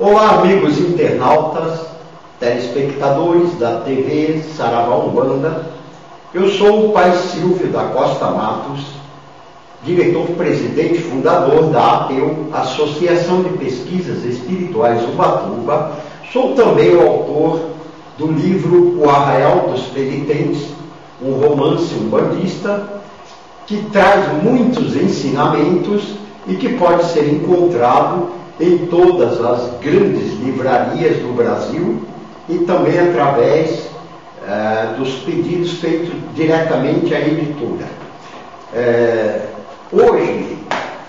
Olá, amigos internautas, telespectadores da TV Saravá Umbanda. Eu sou o Pai Silvio da Costa Matos, diretor-presidente fundador da APEU, Associação de Pesquisas Espirituais Ubatuba. Sou também o autor do livro O Arraial dos Penitentes, um romance umbandista que traz muitos ensinamentos e que pode ser encontrado em todas as grandes livrarias do Brasil e também através dos pedidos feitos diretamente à editora. Hoje,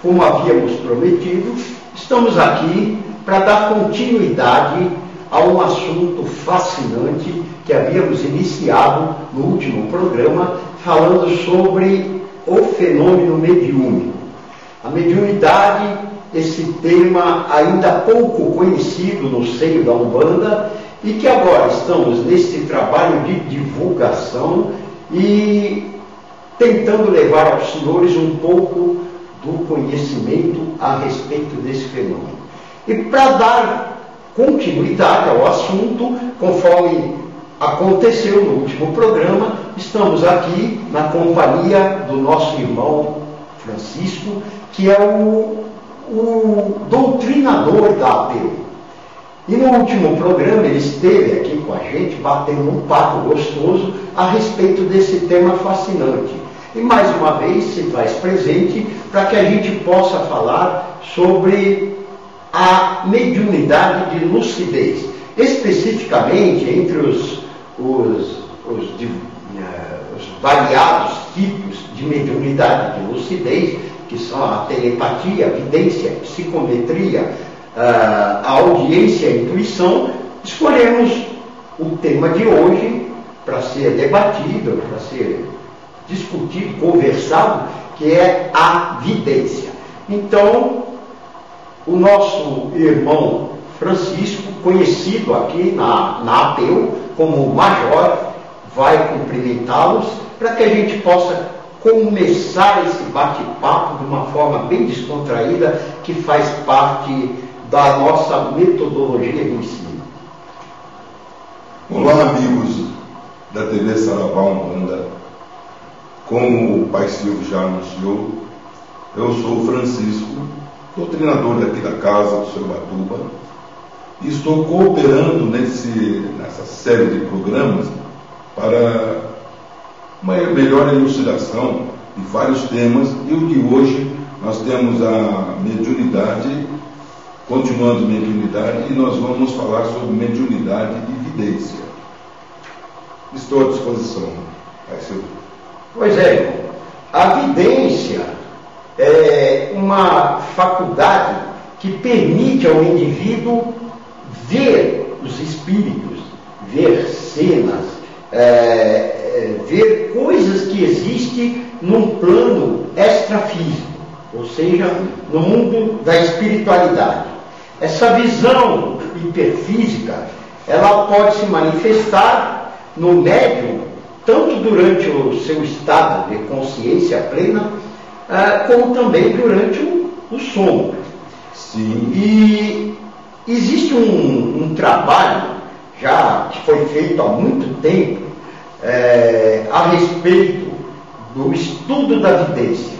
como havíamos prometido, estamos aqui para dar continuidade a um assunto fascinante que havíamos iniciado no último programa, falando sobre o fenômeno mediúnico. A mediunidade, esse tema ainda pouco conhecido no seio da Umbanda, e que agora estamos nesse trabalho de divulgação e tentando levar aos senhores um pouco do conhecimento a respeito desse fenômeno. E para dar continuidade ao assunto, conforme aconteceu no último programa, estamos aqui na companhia do nosso irmão Francisco, que é o doutrinador da APEU. E no último programa ele esteve aqui com a gente, batendo um papo gostoso a respeito desse tema fascinante. E mais uma vez se faz presente para que a gente possa falar sobre a mediunidade de lucidez. Especificamente entre os variados tipos de mediunidade de lucidez, que são a telepatia, a vidência, a psicometria, a audiência e a intuição, escolhemos o tema de hoje para ser debatido, para ser discutido, conversado, que é a vidência. Então, o nosso irmão Francisco, conhecido aqui na APEU como Major, vai cumprimentá-los para que a gente possa começar esse bate-papo de uma forma bem descontraída, que faz parte da nossa metodologia de ensino. Olá, amigos da TV Saravá Umbanda. Como o Pai Silvio já anunciou, eu sou o Francisco, doutrinador daqui da casa do Seu Ubatuba, e estou cooperando nessa série de programas para uma melhor elucidação de vários temas, e o de hoje nós temos a mediunidade, continuando mediunidade, e nós vamos falar sobre mediunidade e vidência. Estou à disposição, Pai Silvio. Pois é, irmão. A vidência é uma faculdade que permite ao indivíduo ver os espíritos, ver cenas, ver coisas que existem num plano extrafísico, ou seja, no mundo da espiritualidade. Essa visão hiperfísica, ela pode se manifestar no médium, tanto durante o seu estado de consciência plena, como também durante o sono. Sim. E existe um trabalho já que foi feito há muito tempo a respeito do estudo da vidência.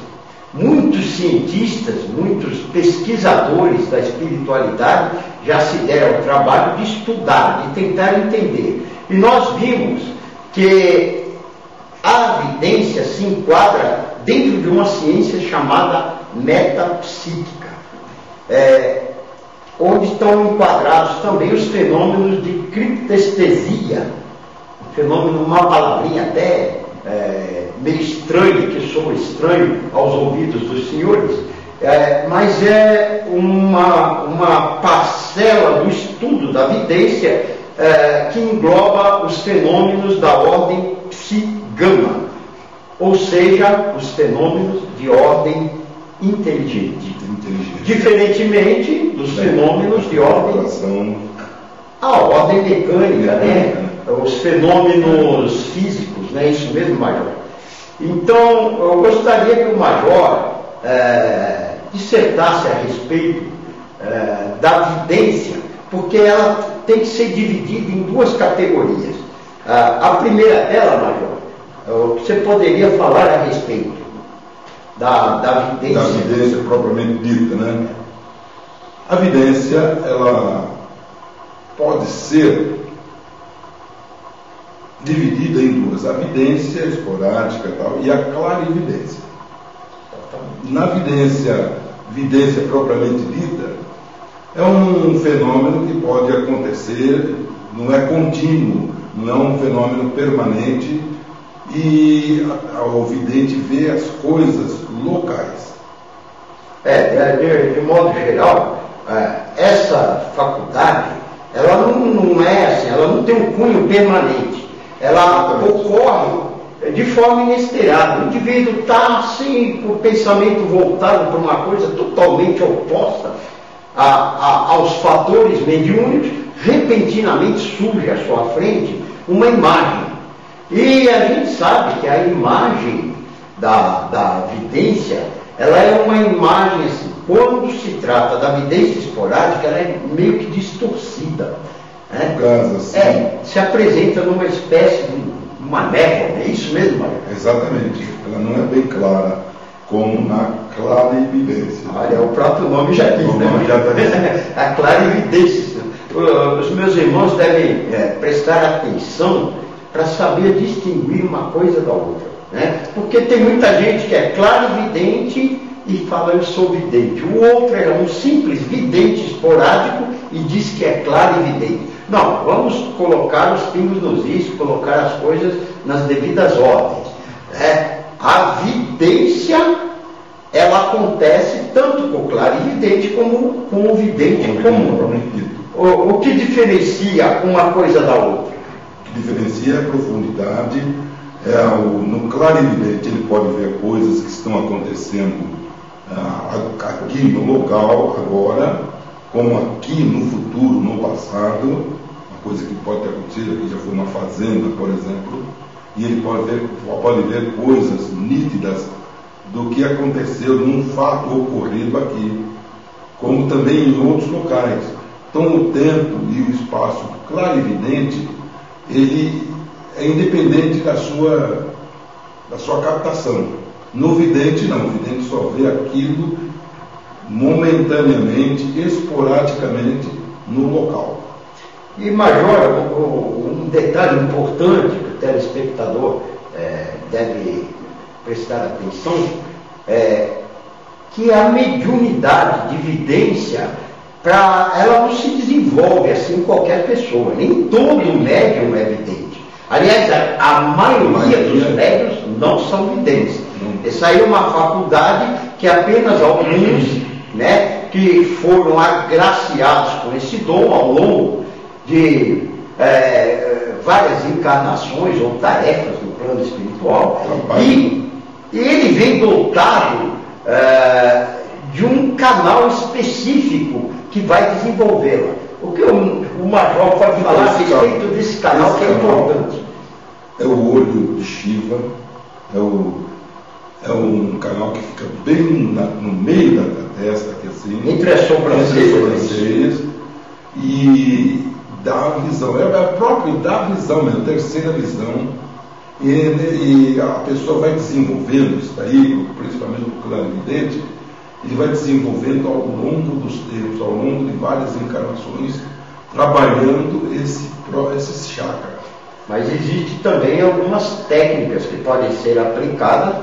Muitos cientistas, muitos pesquisadores da espiritualidade já se deram ao trabalho de estudar, de tentar entender. E nós vimos que a vidência se enquadra dentro de uma ciência chamada metapsíquica, onde estão enquadrados também os fenômenos de criptestesia, um fenômeno, uma palavrinha até meio estranha, que soa estranho aos ouvidos dos senhores, mas é uma parcela do estudo da vidência que engloba os fenômenos da ordem psi-gama, ou seja, os fenômenos de ordem inteligente. Diferentemente dos fenômenos de ordem... A ordem mecânica, né? Os fenômenos físicos, né? Isso mesmo, Major. Então, eu gostaria que o Major dissertasse a respeito da vidência, porque ela tem que ser dividida em duas categorias. A primeira dela, Major, você poderia falar a respeito da vidência? Da vidência propriamente dita, né? A vidência, ela pode ser dividida em duas: a vidência esporádica e tal, e a clarividência. Na vidência propriamente dita, é um fenômeno que pode acontecer, não é contínuo, não é um fenômeno permanente, e o vidente vê as coisas locais. De modo geral, essa faculdade, ela não é assim, ela não tem um cunho permanente, ela ocorre de forma inesperada. O indivíduo está assim, com o pensamento voltado para uma coisa totalmente oposta aos fatores mediúnicos, repentinamente surge à sua frente uma imagem. E a gente sabe que a imagem da vidência, ela é uma imagem assim, quando se trata da vidência esporádica, ela é meio que distorcida. Né? Se apresenta numa espécie de uma névoa, é isso mesmo, Maria? Exatamente, ela não é bem clara, como na clarividência. Olha, o próprio nome já diz, né? A clarividência. Os meus irmãos devem prestar atenção para saber distinguir uma coisa da outra, né? Porque tem muita gente que é clarividente e fala eu sou vidente. O outro é um simples vidente esporádico e diz que é clarividente. Não, vamos colocar os pingos nos is, colocar as coisas nas devidas ordens. A vidência, ela acontece tanto com o clarividente como com o vidente comum. O que diferencia uma coisa da outra? O que diferencia é a profundidade. No clarividente ele pode ver coisas que estão acontecendo aqui no local agora, como aqui no futuro, no passado, uma coisa que pode ter acontecido, aqui já foi uma fazenda, por exemplo, e ele pode ver coisas nítidas do que aconteceu num fato ocorrido aqui, como também em outros locais. Então o tempo e o espaço clarividente, ele é independente da sua captação. No vidente não, o vidente só vê aquilo momentaneamente, esporadicamente no local. E Major, um detalhe importante que o telespectador deve prestar atenção é que a mediunidade de vidência, ela não se desenvolve assim em qualquer pessoa, nem todo médium é vidente. Aliás, a maioria dos médiuns não são videntes. Essa aí é uma faculdade que apenas alguns, né, que foram agraciados com esse dom ao longo de várias encarnações ou tarefas no plano espiritual, e ele vem dotado de um canal específico que vai desenvolvê-la. O que o Major pode falar a respeito desse canal que é importante? É o olho de Shiva, é um canal que fica bem no meio da testa, aqui assim, entre as sobrancelhas, e dá a visão, é próprio da visão mesmo, terceira visão, e a pessoa vai desenvolvendo isso daí, principalmente o clarividente, ele vai desenvolvendo ao longo dos tempos, ao longo de várias encarnações, trabalhando esses chakras. Mas existe também algumas técnicas que podem ser aplicadas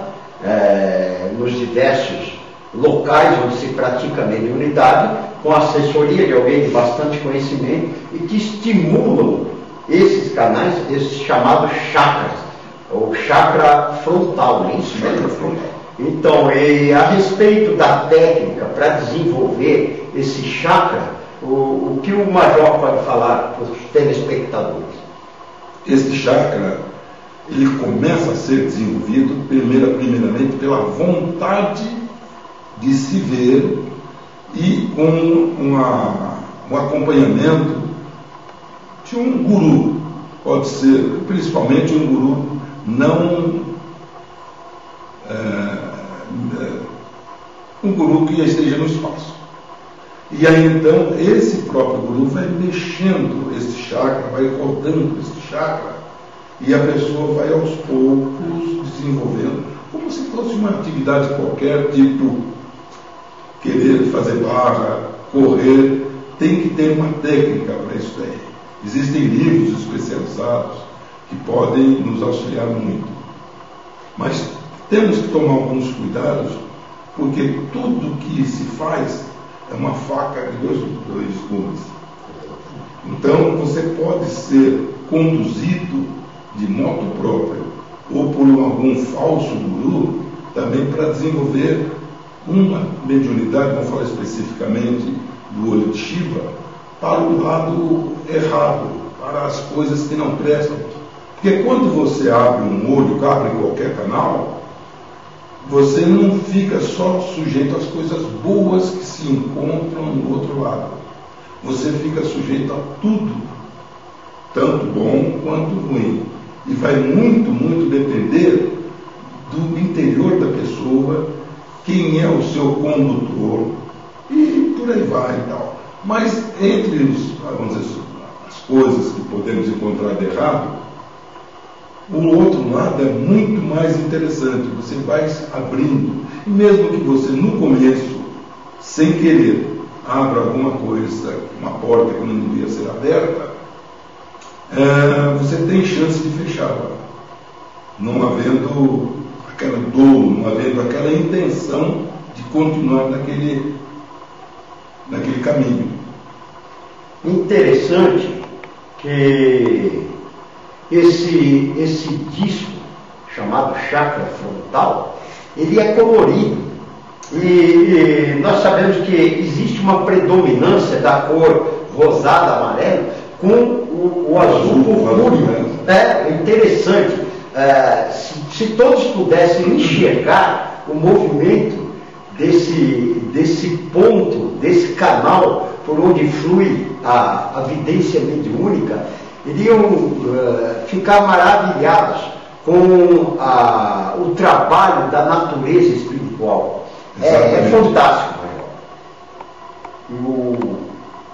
nos diversos locais onde se pratica a mediunidade, com a assessoria de alguém de bastante conhecimento, e que estimulam esses canais, esses chamados chakras, ou chakra frontal, não é isso? Chakra frontal. Então, a respeito da técnica para desenvolver esse chakra, o que o Major pode falar para os telespectadores? Esse chakra, ele começa a ser desenvolvido primeiramente pela vontade de se ver e com um acompanhamento de um guru. Pode ser principalmente um guru um guru que esteja no espaço. E aí então esse próprio guru vai mexendo esse chakra, vai rodando esse chakra, e a pessoa vai aos poucos desenvolvendo, como se fosse uma atividade qualquer, tipo querer fazer barra, correr. Tem que ter uma técnica para isso daí. Existem livros especializados que podem nos auxiliar muito. Mas temos que tomar alguns cuidados, porque tudo que se faz é uma faca de dois gumes. Então, você pode ser conduzido de moto próprio ou por algum falso guru também para desenvolver uma mediunidade, vamos falar especificamente do olho de Shiva, para o lado errado, para as coisas que não prestam. Porque quando você abre um olho, abre qualquer canal, você não fica só sujeito às coisas boas que se encontram no outro lado. Você fica sujeito a tudo, tanto bom quanto ruim. E vai muito, muito depender do interior da pessoa, quem é o seu condutor, e por aí vai e tal. Mas entre vamos dizer, as coisas que podemos encontrar de errado, o outro lado é muito mais interessante. Você vai abrindo, e mesmo que você no começo, sem querer, abra alguma coisa, uma porta que não devia ser aberta, você tem chance de fechá-la, não havendo aquela dor, não havendo aquela intenção de continuar naquele caminho. Interessante que esse disco, chamado chakra frontal, ele é colorido. E nós sabemos que existe uma predominância da cor rosada, amarelo, com o azul purpúreo. É interessante. Se todos pudessem enxergar o movimento desse ponto, desse canal por onde flui a vidência mediúnica, iriam ficar maravilhados com o trabalho da natureza espiritual. É fantástico. O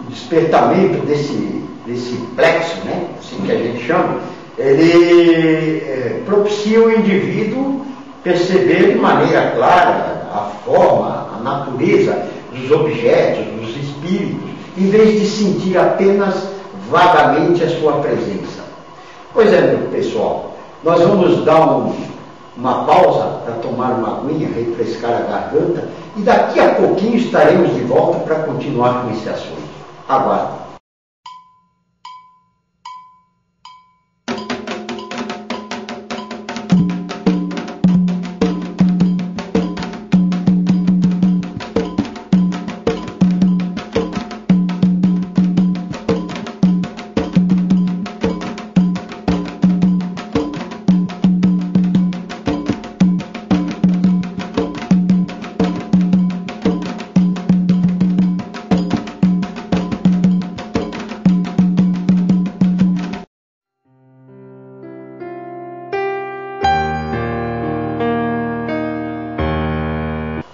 despertamento desse plexo, né, assim que a gente chama, ele propicia o indivíduo perceber de maneira clara a forma, a natureza dos objetos, dos espíritos, em vez de sentir apenas vagamente a sua presença. Pois é, meu pessoal, nós vamos dar uma pausa para tomar uma aguinha, refrescar a garganta, e daqui a pouquinho estaremos de volta para continuar com esse assunto. Aguardem.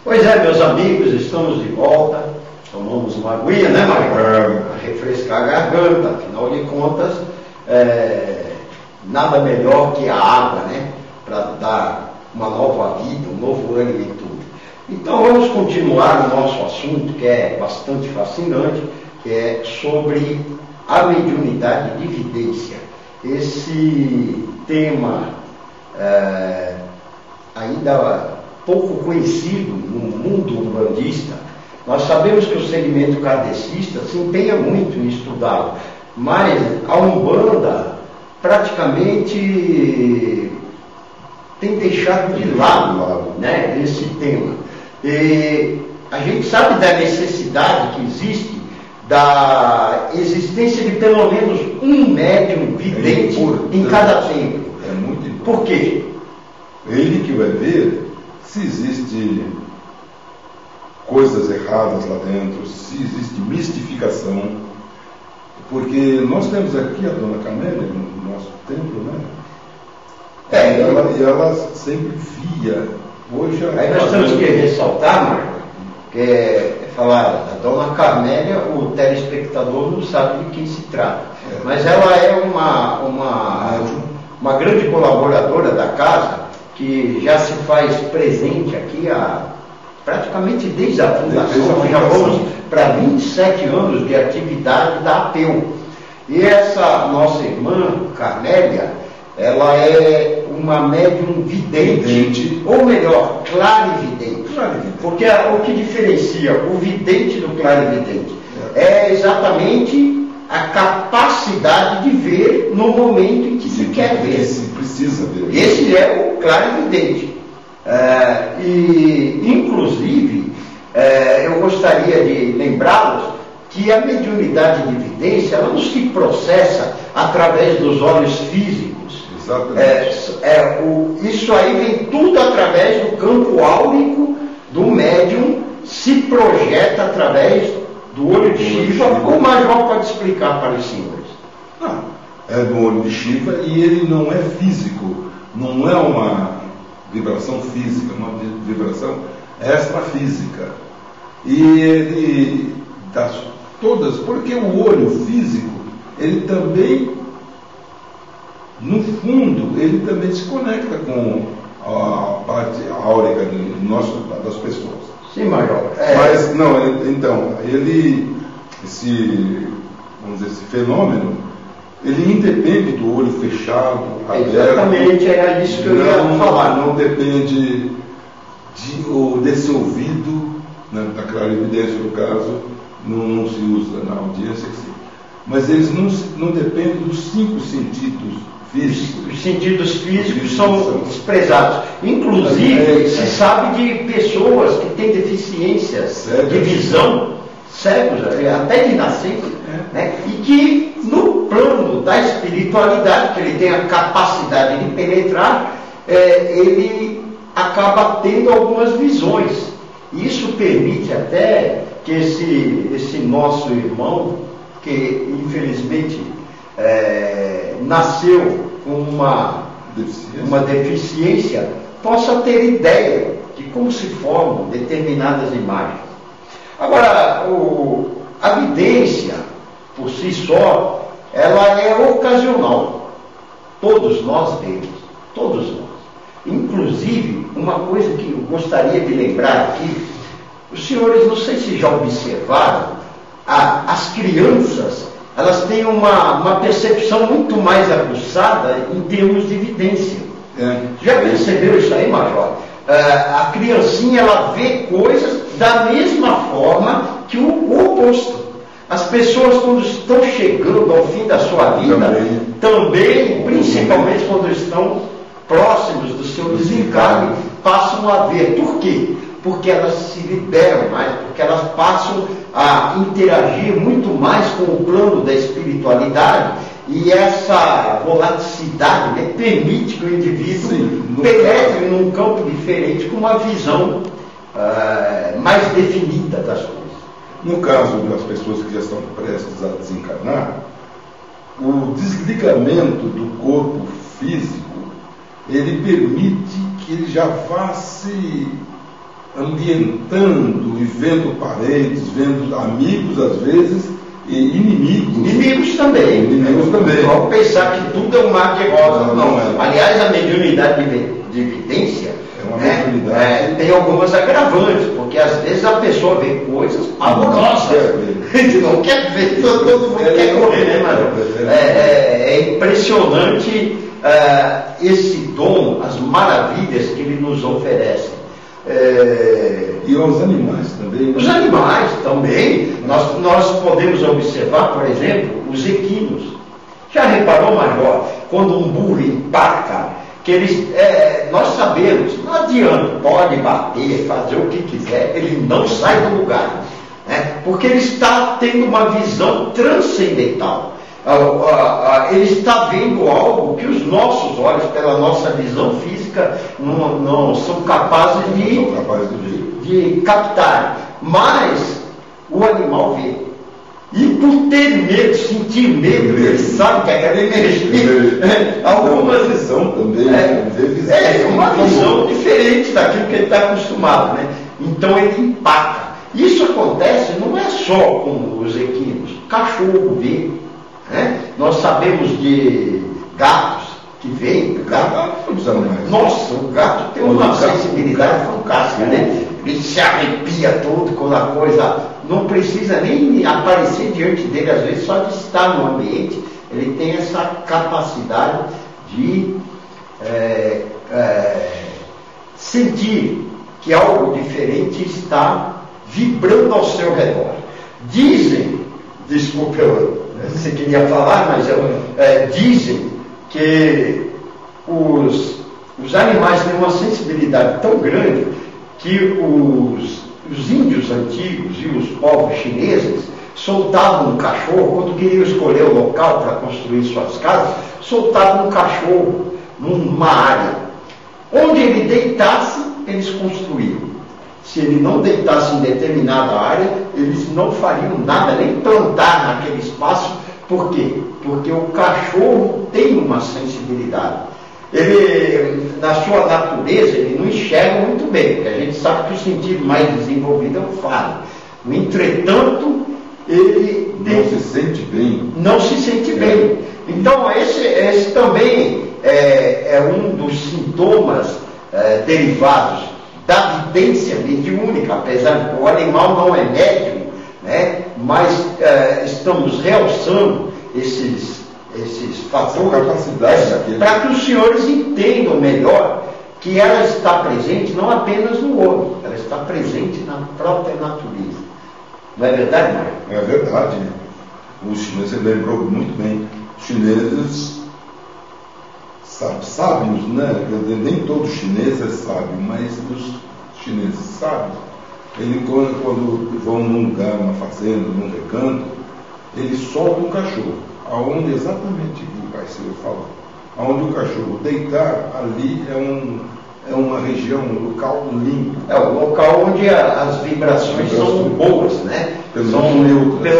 Pois é, meus amigos, estamos de volta. Tomamos uma aguinha, né, Marcos? Para refrescar a garganta. Afinal de contas, nada melhor que a água, né? Para dar uma nova vida, um novo ânimo e tudo. Então vamos continuar o nosso assunto, que é bastante fascinante, que é sobre a mediunidade de vidência. Esse tema ainda pouco conhecido no mundo umbandista. Nós sabemos que o segmento kardecista se empenha muito em estudá-lo, mas a Umbanda praticamente tem deixado de lado, né, esse tema. E a gente sabe da necessidade que existe da existência de pelo menos um médium vidente em cada templo. É muito importante. Por quê? Ele que vai ver se existe coisas erradas lá dentro, se existe mistificação, porque nós temos aqui a Dona Camélia no nosso templo, né? E ela sempre via. Hoje aí nós temos que ressaltar, Marcos, falar, a dona Carmélia, o telespectador não sabe de quem se trata. Mas ela é uma grande colaboradora da casa, que já se faz presente aqui praticamente desde a fundação. Já vamos para 27 anos de atividade da APEU. E essa nossa irmã, Carmélia, ela é uma médium vidente, ou melhor, clarividente. Porque o que diferencia o vidente do clarividente é exatamente a capacidade de ver no momento em que se quer ver. Se precisa ver. Esse é o clarividente. E, inclusive, eu gostaria de lembrá-los que a mediunidade de evidência, ela não se processa através dos olhos físicos. Exatamente. Isso aí vem tudo através do campo áurico do médium, se projeta através do olho de Shiva. O Major pode explicar para os senhores. Não, é do olho de Shiva e ele não é físico, não é uma vibração física, uma vibração extrafísica. E ele dá todas, porque o olho físico, ele também, no fundo, ele também se conecta com a parte áurica das pessoas. Sim, Major. Mas, não, então, esse fenômeno, ele independe do olho fechado, aberto. Exatamente, era isso que eu ia falar. Não depende desse ouvido, né, da clarividência, no caso, não se usa na audiência, sim. Mas eles não dependem dos 5 sentidos físicos. Os sentidos físicos são desprezados. Inclusive, se sabe de pessoas que têm deficiências de visão, cegos, até de nascença, né? E que no plano da espiritualidade, que ele tem a capacidade de penetrar, ele acaba tendo algumas visões. Isso permite até que esse nosso irmão, que infelizmente nasceu com uma deficiência, possa ter ideia de como se formam determinadas imagens. Agora, a vidência, por si só, ela é ocasional. Todos nós vemos, todos nós. Inclusive, uma coisa que eu gostaria de lembrar aqui, os senhores, não sei se já observaram, as crianças, elas têm uma percepção muito mais aguçada em termos de evidência. Já percebeu isso aí, Major? A criancinha, ela vê coisas da mesma forma que o oposto. As pessoas, quando estão chegando ao fim da sua vida, também principalmente quando estão próximos do seu desencarne, passam a ver. Por quê? Porque elas se liberam mais, porque elas passam a interagir muito mais com o plano da espiritualidade, e essa volaticidade, né, permite que o indivíduo penetre num campo diferente, com uma visão mais definida das coisas. No caso das pessoas que já estão prestes a desencarnar, o desligamento do corpo físico, ele permite que ele já vá se ambientando e vendo parentes, vendo amigos às vezes, e inimigos. Inimigos também. Vamos pensar que tudo é um mar de rosa. Não. Aliás, a mediunidade de evidência tem algumas agravantes, porque às vezes a pessoa vê coisas pavorosas. A gente não quer ver, todo mundo quer correr, né, Mário? É impressionante esse dom, as maravilhas que ele nos oferece. E os animais também. Os animais também. Nós podemos observar, por exemplo, os equinos. Já reparou, Major, quando um burro empaca, que eles, nós sabemos, não adianta, pode bater, fazer o que quiser, ele não sai do lugar, né? Porque ele está tendo uma visão transcendental. Ele está vendo algo que os nossos olhos, pela nossa visão física, não são capazes de captar. Mas o animal vê. E por ter medo, sentir medo, ele sabe que aquela energia. Algumas visão também. Uma visão diferente daquilo que ele está acostumado, né? Então ele empaca. Isso acontece não é só com os equinos, o cachorro vê. Né? Nós sabemos de gatos que veem, nossa, o gato tem uma sensibilidade fantástica, né? Ele se arrepia todo quando a coisa não precisa nem aparecer diante dele, às vezes só de estar no ambiente, ele tem essa capacidade de sentir que algo diferente está vibrando ao seu redor. Dizem, desculpe, você queria falar, mas dizem que os animais têm uma sensibilidade tão grande que os índios antigos e os povos chineses soltavam um cachorro, quando queriam escolher o local para construir suas casas, soltavam um cachorro numa área. Onde ele deitasse, eles construíam. Se ele não deitasse em determinada área, eles não fariam nada, nem plantar naquele espaço. Por quê? Porque o cachorro tem uma sensibilidade. Ele, na sua natureza, ele não enxerga muito bem, porque a gente sabe que o sentido mais desenvolvido é o faro. No entretanto, ele não se sente bem. Não se sente bem. Então, esse também é um dos sintomas derivados da vidência mediúnica, apesar de que o animal não é médium, né? Mas estamos realçando esses fatores para que os senhores entendam melhor que ela está presente não apenas no homem, ela está presente na própria natureza. Não é verdade, Mário? É verdade. Os chineses, lembrou muito bem, os chineses sábios, né? Nem todo chinês é sábio, mas os chineses sábios, eles quando vão num lugar, numa fazenda, num recanto, eles soltam um cachorro, aonde exatamente o Pai Silvio falou, aonde o cachorro deitar, ali é uma região, um local limpo. É o local onde as vibrações são boas, né? São neutras.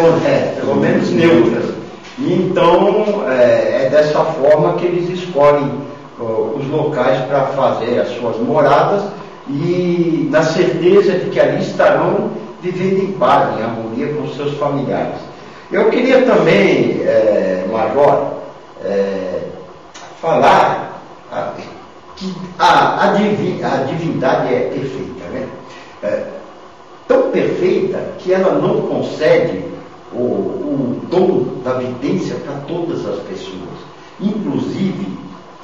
Pelo menos neutras. E então, é dessa forma que eles escolhem os locais para fazer as suas moradas e na certeza de que ali estarão vivendo em paz, em harmonia com seus familiares. Eu queria também, Major, falar que a divindade é perfeita, né? Tão perfeita que ela não concede o dom da vidência para todas as pessoas. Inclusive,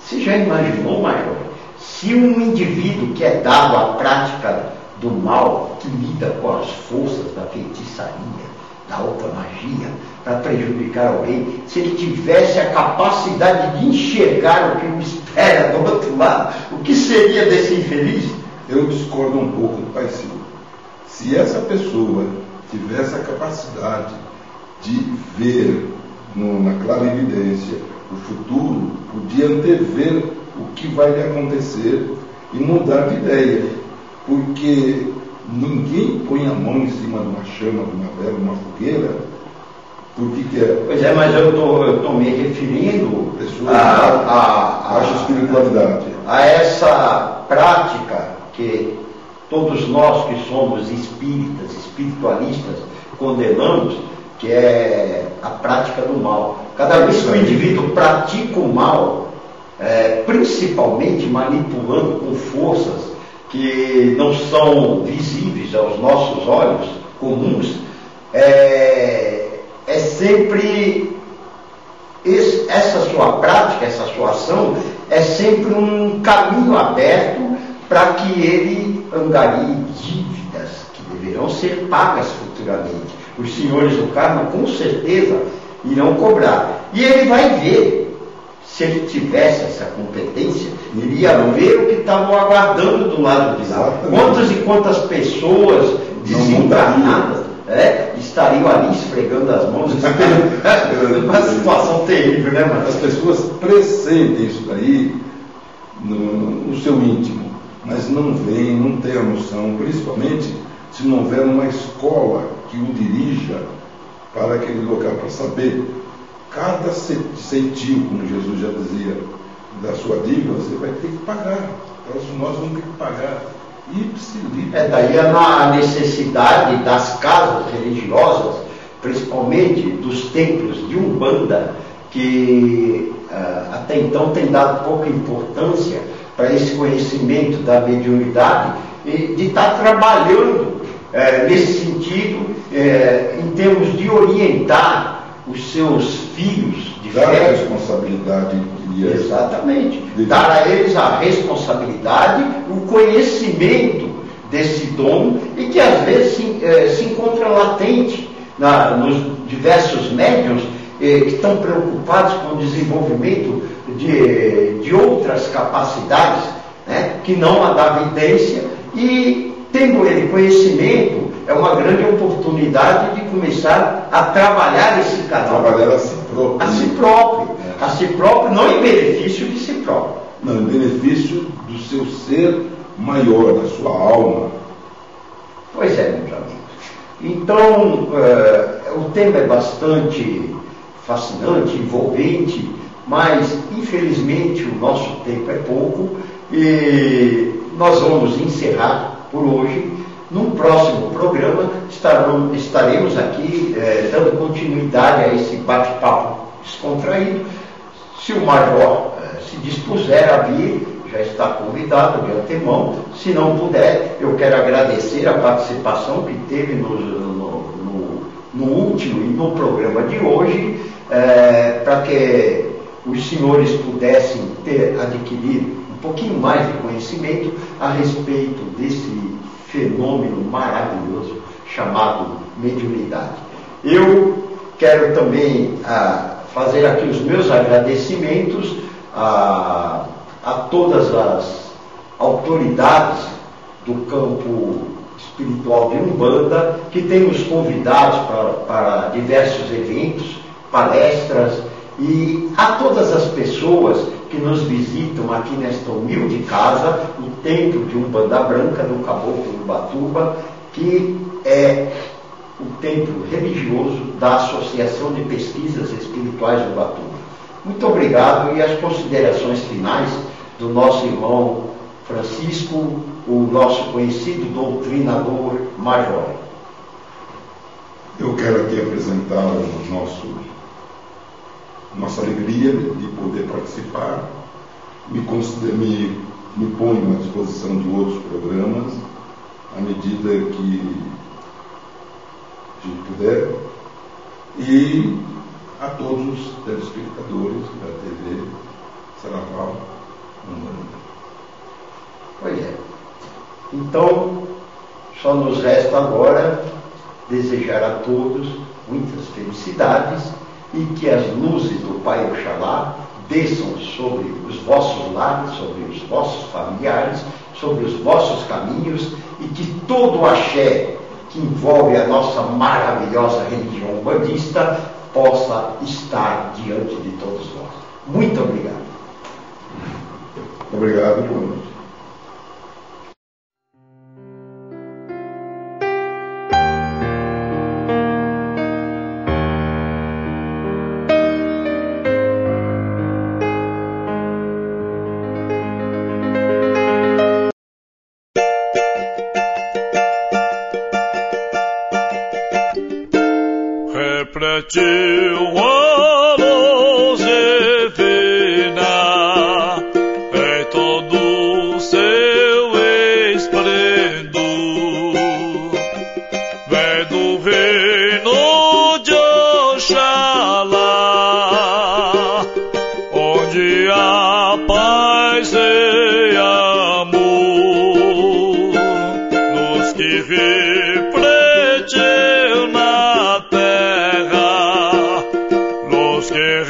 você já imaginou, Major, se um indivíduo que é dado à prática do mal, que lida com as forças da feitiçaria, da alta magia, para prejudicar alguém, se ele tivesse a capacidade de enxergar o que o espera do outro lado, o que seria desse infeliz? Eu discordo um pouco do Pai Silvio. Se essa pessoa tivesse a capacidade de ver na clarividência o futuro, podia antever o que vai lhe acontecer e mudar de ideia, porque ninguém põe a mão em cima de uma chama, de uma vela, de uma fogueira, porque quer. Pois é, mas eu estou me referindo à espiritualidade, a essa prática que todos nós que somos espíritas, espiritualistas, condenamos, que é a prática do mal. Cada vez que o indivíduo pratica o mal, principalmente manipulando com forças que não são visíveis aos nossos olhos comuns, sempre essa sua prática, essa sua ação, é sempre um caminho aberto para que ele angarie dívidas que deverão ser pagas futuramente. Os senhores do karma com certeza irão cobrar. E ele vai ver, se ele tivesse essa competência, ele ia ver o que estavam aguardando do lado de lá. Quantas e quantas pessoas desencarnadas estariam ali esfregando as mãos, uma situação terrível, né, mano? As pessoas pressentem isso daí no seu íntimo, mas não veem, não têm a noção, principalmente se não houver uma escola que o dirija para aquele local, para saber cada centavo, como Jesus já dizia, da sua dívida, você vai ter que pagar. Nós vamos ter que pagar. É daí a necessidade das casas religiosas, principalmente dos templos de Umbanda, que até então tem dado pouca importância para esse conhecimento da mediunidade, e de estar trabalhando nesse sentido, em termos de orientar os seus filhos de dar fé. A responsabilidade. Exatamente. Dar a eles a responsabilidade, o conhecimento desse dom, e que às vezes se encontra latente nos diversos médiuns que estão preocupados com o desenvolvimento de outras capacidades, né, que não a da vidência, e tendo ele conhecimento, é uma grande oportunidade de começar a trabalhar esse canal. Trabalhar a si próprio. A si próprio, não em benefício de si próprio. Não, em benefício do seu ser maior, da sua alma. Pois é, meus amigos. Então, o tema é bastante fascinante, envolvente, mas infelizmente o nosso tempo é pouco e nós vamos encerrar por hoje. Num próximo programa estaremos aqui dando continuidade a esse bate-papo descontraído. Se o Major se dispuser a vir, já está convidado de antemão. Se não puder, eu quero agradecer a participação que teve no último e no programa de hoje, para que os senhores pudessem adquirir um pouquinho mais de conhecimento a respeito desse fenômeno maravilhoso chamado mediunidade. Eu quero também fazer aqui os meus agradecimentos a todas as autoridades do campo espiritual de Umbanda, que têm nos convidados para diversos eventos, palestras, e a todas as pessoas que nos visitam aqui nesta humilde casa, o Templo de Umbanda Branca, do Caboclo Ubatuba, que é o templo religioso da Associação de Pesquisas Espirituais de Ubatuba. Muito obrigado, e as considerações finais do nosso irmão Francisco, o nosso conhecido doutrinador Major. Eu quero aqui apresentar nossa alegria de poder participar. Me ponho à disposição de outros programas, à medida que a gente puder, e a todos os telespectadores da TV Saravá Umbanda. Pois é. Então, só nos resta agora desejar a todos muitas felicidades, e que as luzes do Pai Oxalá desçam sobre os vossos lares, sobre os vossos familiares, sobre os vossos caminhos, e que todo o axé que envolve a nossa maravilhosa religião umbandista possa estar diante de todos nós. Muito obrigado. Obrigado, boa noite. Refletiu a luz divina em todo o seu esplendor, vem do reino de Oxalá, onde há paz e amor, nos que refletiu na terra, los que